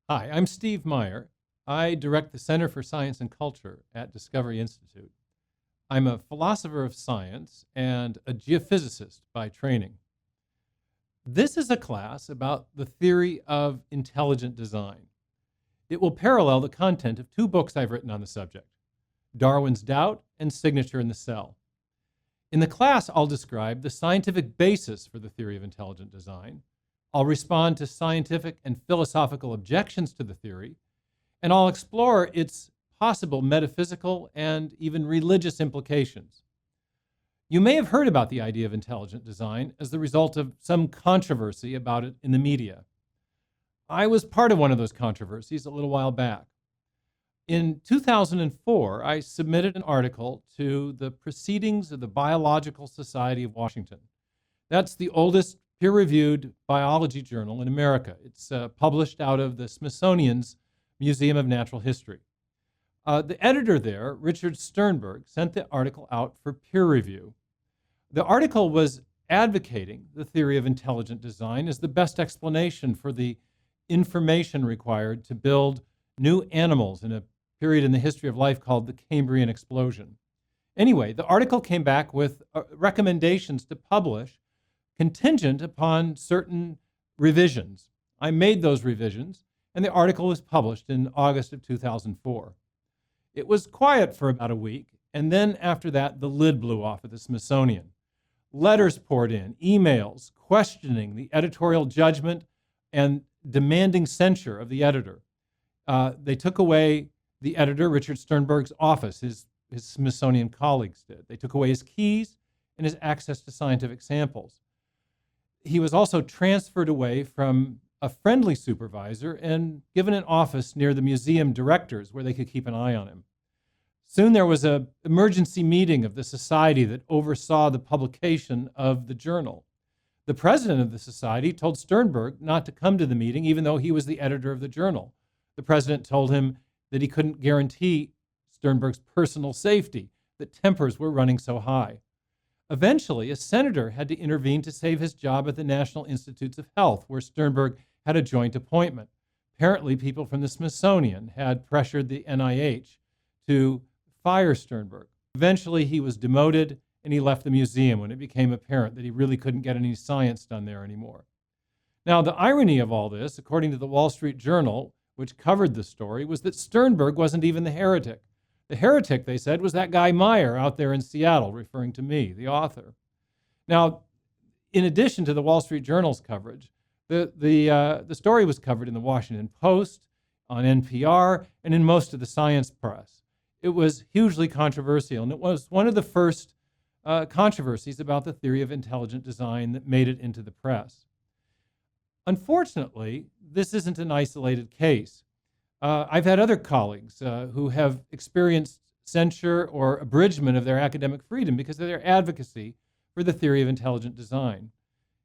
Hi, I'm Steve Meyer. I direct the Center for Science and Culture at Discovery Institute. I'm a philosopher of science and a geophysicist by training. This is a class about the theory of intelligent design. It will parallel the content of two books I've written on the subject, Darwin's Doubt and Signature in the Cell. In the class, I'll describe the scientific basis for the theory of intelligent design. I'll respond to scientific and philosophical objections to the theory, and I'll explore its possible metaphysical and even religious implications. You may have heard about the idea of intelligent design as the result of some controversy about it in the media. I was part of one of those controversies a little while back. In 2004, I submitted an article to the Proceedings of the Biological Society of Washington. That's the oldest peer-reviewed biology journal in America. It's published out of the Smithsonian's Museum of Natural History. The editor there, Richard Sternberg, sent the article out for peer review. The article was advocating the theory of intelligent design as the best explanation for the information required to build new animals in a period in the history of life called the Cambrian explosion. Anyway, the article came back with recommendations to publish contingent upon certain revisions. I made those revisions, and the article was published in August of 2004. It was quiet for about a week, and then after that, the lid blew off at the Smithsonian. Letters poured in, emails questioning the editorial judgment and demanding censure of the editor. They took away the editor, Richard Sternberg's office, his Smithsonian colleagues did. They took away his keys and his access to scientific samples. He was also transferred away from a friendly supervisor and given an office near the museum directors where they could keep an eye on him. Soon there was an emergency meeting of the society that oversaw the publication of the journal. The president of the society told Sternberg not to come to the meeting, even though he was the editor of the journal. The president told him that he couldn't guarantee Sternberg's personal safety, that tempers were running so high. Eventually, a senator had to intervene to save his job at the National Institutes of Health, where Sternberg had a joint appointment. Apparently, people from the Smithsonian had pressured the NIH to fire Sternberg. Eventually, he was demoted and he left the museum when it became apparent that he really couldn't get any science done there anymore. Now, the irony of all this, according to the Wall Street Journal, which covered the story, was that Sternberg wasn't even the heretic. The heretic, they said, was that guy Meyer out there in Seattle, referring to me, the author. Now, in addition to the Wall Street Journal's coverage, the story was covered in the Washington Post, on NPR, and in most of the science press. It was hugely controversial, and it was one of the first controversies about the theory of intelligent design that made it into the press. Unfortunately, this isn't an isolated case. I've had other colleagues who have experienced censure or abridgment of their academic freedom because of their advocacy for the theory of intelligent design.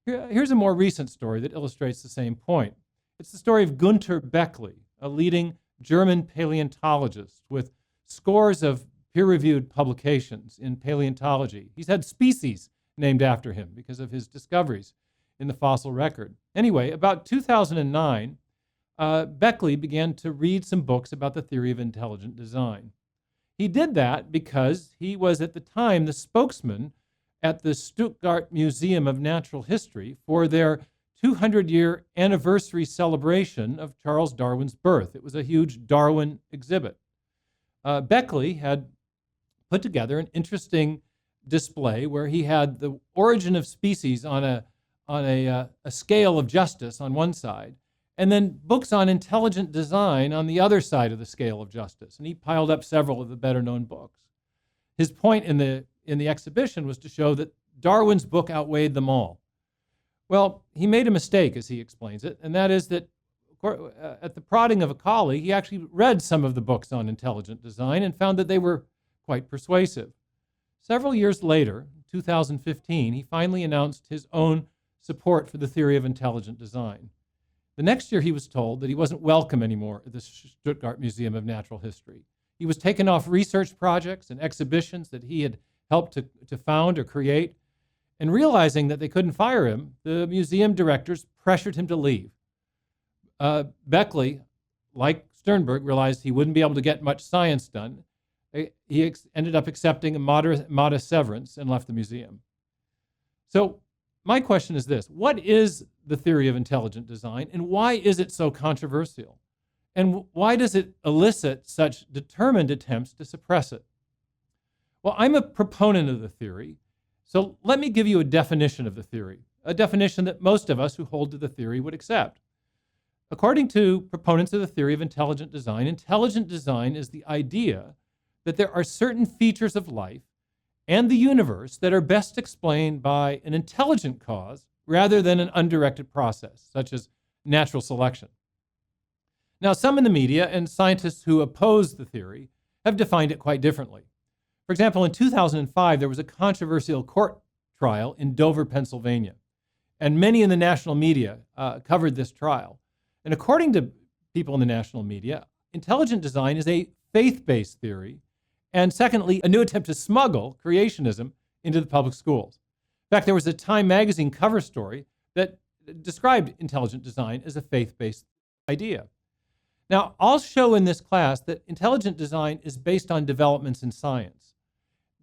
Here's a more recent story that illustrates the same point. It's the story of Günter Beckley, a leading German paleontologist with scores of peer-reviewed publications in paleontology. He's had species named after him because of his discoveries in the fossil record. Anyway, about 2009, Beckley began to read some books about the theory of intelligent design. He did that because he was at the time the spokesman at the Stuttgart Museum of Natural History for their 200-year anniversary celebration of Charles Darwin's birth. It was a huge Darwin exhibit. Beckley had put together an interesting display where he had the origin of species on a scale of justice on one side, and then books on intelligent design on the other side of the scale of justice. And he piled up several of the better-known books. His point in the exhibition was to show that Darwin's book outweighed them all. Well, he made a mistake, as he explains it, and that is that at the prodding of a colleague, he actually read some of the books on intelligent design and found that they were quite persuasive. Several years later, 2015, he finally announced his own support for the theory of intelligent design. The next year, he was told that he wasn't welcome anymore at the Stuttgart Museum of Natural History. He was taken off research projects and exhibitions that he had helped to found or create. And realizing that they couldn't fire him, the museum directors pressured him to leave. Beckley like Sternberg, realized he wouldn't be able to get much science done. He ended up accepting a modest severance and left the museum. So my question is this: what is the theory of intelligent design, and why is it so controversial? And why does it elicit such determined attempts to suppress it? Well, I'm a proponent of the theory, so let me give you a definition of the theory, a definition that most of us who hold to the theory would accept. According to proponents of the theory of intelligent design is the idea that there are certain features of life and the universe that are best explained by an intelligent cause rather than an undirected process, such as natural selection. Now, some in the media and scientists who oppose the theory have defined it quite differently. For example, in 2005, there was a controversial court trial in Dover, Pennsylvania, and many in the national media covered this trial. And according to people in the national media, intelligent design is a faith-based theory, and secondly, a new attempt to smuggle creationism into the public schools. In fact, there was a Time magazine cover story that described intelligent design as a faith-based idea. Now, I'll show in this class that intelligent design is based on developments in science,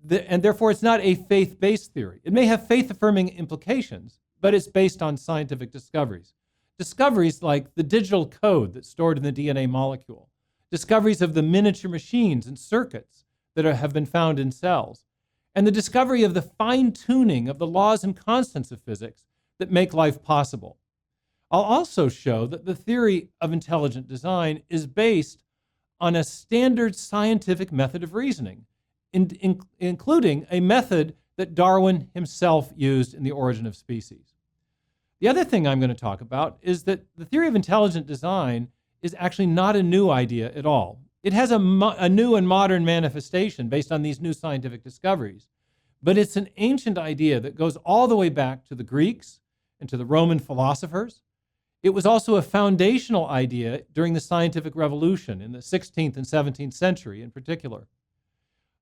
and therefore it's not a faith-based theory. It may have faith-affirming implications, but it's based on scientific discoveries. Discoveries like the digital code that's stored in the DNA molecule, discoveries of the miniature machines and circuits that have been found in cells, and the discovery of the fine-tuning of the laws and constants of physics that make life possible. I'll also show that the theory of intelligent design is based on a standard scientific method of reasoning, including a method that Darwin himself used in The Origin of Species. The other thing I'm going to talk about is that the theory of intelligent design is actually not a new idea at all. It has a new and modern manifestation based on these new scientific discoveries, but it's an ancient idea that goes all the way back to the Greeks and to the Roman philosophers. It was also a foundational idea during the scientific revolution in the 16th and 17th century in particular.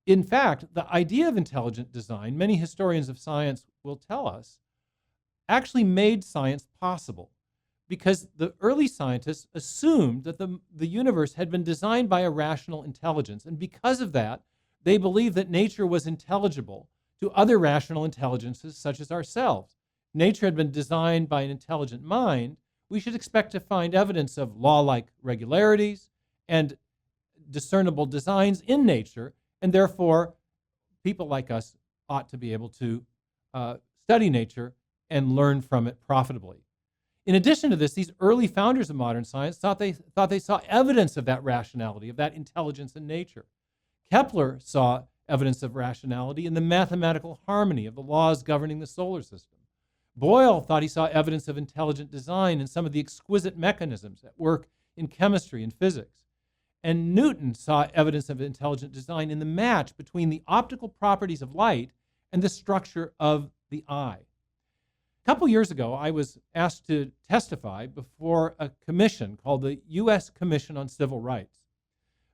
In fact, the idea of intelligent design, many historians of science will tell us, actually made science possible because the early scientists assumed that the universe had been designed by a rational intelligence. And because of that, they believed that nature was intelligible to other rational intelligences such as ourselves. Nature had been designed by an intelligent mind. We should expect to find evidence of law-like regularities and discernible designs in nature, and therefore people like us ought to be able to study nature and learn from it profitably. In addition to this, these early founders of modern science thought they saw evidence of that rationality, of that intelligence in nature. Kepler saw evidence of rationality in the mathematical harmony of the laws governing the solar system. Boyle thought he saw evidence of intelligent design in some of the exquisite mechanisms at work in chemistry and physics. And Newton saw evidence of intelligent design in the match between the optical properties of light and the structure of the eye. A couple years ago, I was asked to testify before a commission called the U.S. Commission on Civil Rights.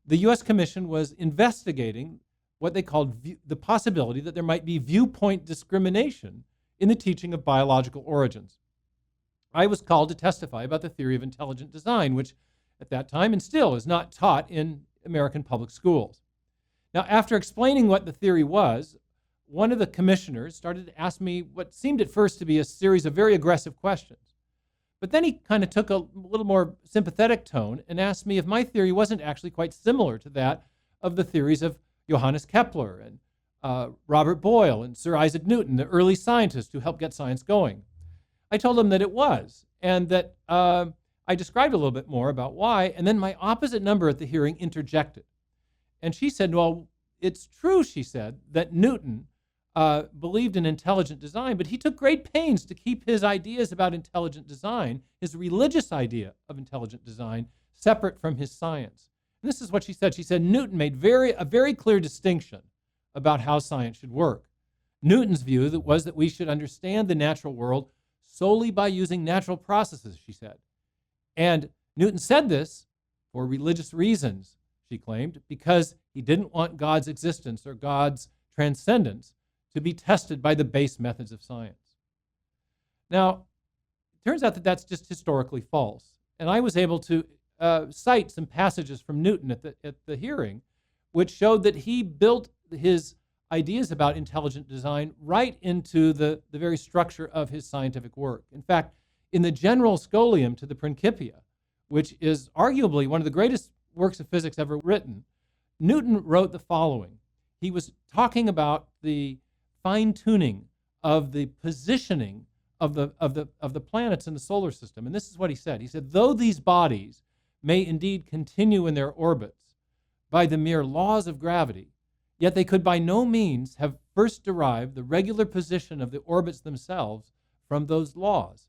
The U.S. Commission was investigating what they called the possibility that there might be viewpoint discrimination in the teaching of biological origins. I was called to testify about the theory of intelligent design, which at that time and still is not taught in American public schools. Now, after explaining what the theory was, one of the commissioners started to ask me what seemed at first to be a series of very aggressive questions. But then he kind of took a little more sympathetic tone and asked me if my theory wasn't actually quite similar to that of the theories of Johannes Kepler and Robert Boyle and Sir Isaac Newton, the early scientists who helped get science going. I told him that it was, and that I described a little bit more about why, and then my opposite number at the hearing interjected. And she said, well, it's true, she said, that Newton believed in intelligent design, but he took great pains to keep his ideas about intelligent design, his religious idea of intelligent design, separate from his science. And this is what she said. She said Newton made a very clear distinction about how science should work. Newton's view was that we should understand the natural world solely by using natural processes, she said. And Newton said this for religious reasons, she claimed, because he didn't want God's existence or God's transcendence to be tested by the base methods of science. Now, it turns out that that's just historically false. And I was able to cite some passages from Newton at the hearing, which showed that he built his ideas about intelligent design right into the very structure of his scientific work. In fact, in the general scholium to the Principia, which is arguably one of the greatest works of physics ever written, Newton wrote the following. He was talking about the fine-tuning of the positioning of the planets in the solar system. And this is what he said. He said, though these bodies may indeed continue in their orbits by the mere laws of gravity, yet they could by no means have first derived the regular position of the orbits themselves from those laws.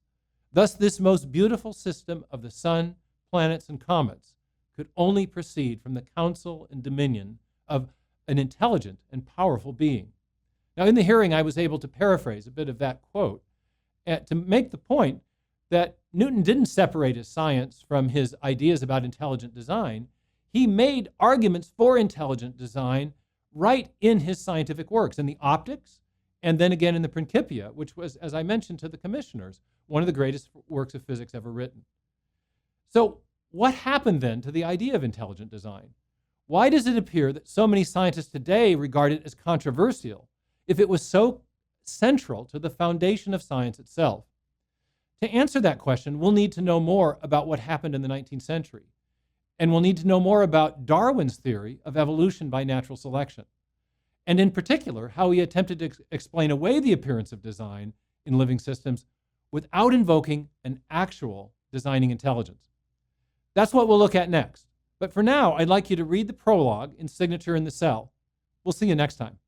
Thus, this most beautiful system of the sun, planets, and comets could only proceed from the counsel and dominion of an intelligent and powerful being. Now, in the hearing, I was able to paraphrase a bit of that quote to make the point that Newton didn't separate his science from his ideas about intelligent design. He made arguments for intelligent design right in his scientific works, in the Optics, and then again in the Principia, which was, as I mentioned to the commissioners, one of the greatest works of physics ever written. So what happened then to the idea of intelligent design? Why does it appear that so many scientists today regard it as controversial if it was so central to the foundation of science itself? To answer that question, we'll need to know more about what happened in the 19th century. And we'll need to know more about Darwin's theory of evolution by natural selection. And in particular, how he attempted to explain away the appearance of design in living systems without invoking an actual designing intelligence. That's what we'll look at next. But for now, I'd like you to read the prologue in Signature in the Cell. We'll see you next time.